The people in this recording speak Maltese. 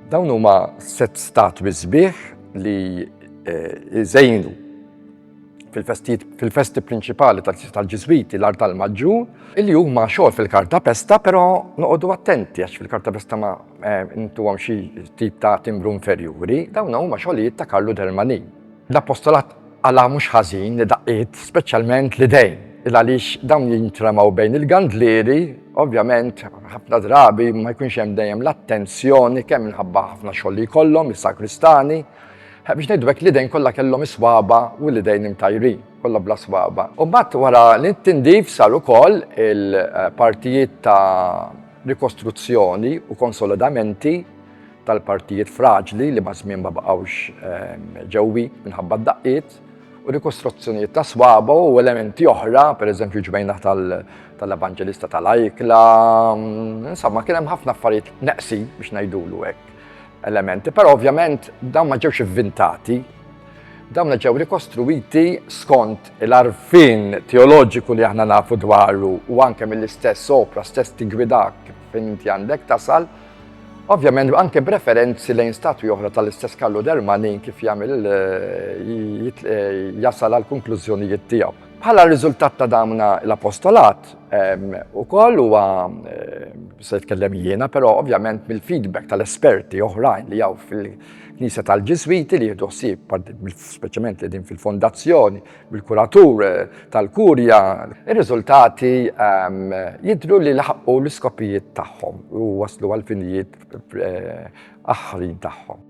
Dawn huma 6 statwi sbieħ li żejnu fil-festi prinċipali tal-Ġiżwiti l-Art tal-Maġġur, illi huma xogħol fil-karta pesta, però noqogħdu attenti għax fil-karta pesta ma intuhom xi tip ta' timbru inferjuri, dawn huma xogħlijiet ta' Carlo Dermanin. L-apostolat għala mhux ħażin li daqqiet speċjalment l-idejn, għaliex dawn jintramaw bejn il-gandlieri, ovvjament ħafna drabi ma jkunx hemm dejjem l-attenzjoni kemm minħabba ħafna xogħol li jkollhom is-sakristani, biex ngħidu hekk l-idejn kollha kellhom iswaba u l-idejn imtajrin, kollha bla swaba. U mbagħad wara l-intindif sar ukoll il-partijiet ta' rikostruzzjoni u konsolidamenti tal-partijiet fraġli li ma' żmien ma baqgħux ġewwi minħabba d-daqqiet u rikostruzzjonijiet ta' swaba u elementi oħra, pereżempju ġbejna tal-Evanġelista tal-Ajkla, insomma kien hemm ħafna affarijiet neqsi biex ngħidulu hekk elementi, però ovvjament dawn ma ġewx inventati, dawn ġew rikostruiti skont l-arfin teoloġiku li aħna nafu dwaru u anke mill-istess sopra, stess tigwidak fejn inti għandek tasal, ovvjament anke preferenzi lejn statwi oħra tal-istess Carlo Dermanin kif jagħmel jasal għal konklużjonijiet tiegħu. Bħala riżultat ta' dawn l-apostolat ukoll huwa se nitkellem jiena, però ovvjament mill-feedback tal-esperti oħrajn li hawn fil-Knisja tal-Ġiżwiti li jieħdu ħsieb speċjalment li din fil-fondazzjoni, bil-kuratur tal-kurja, ir-riżultati jidhru li laħqu l-iskopijiet tagħhom u waslu għal finijiet aħħarin tagħhom.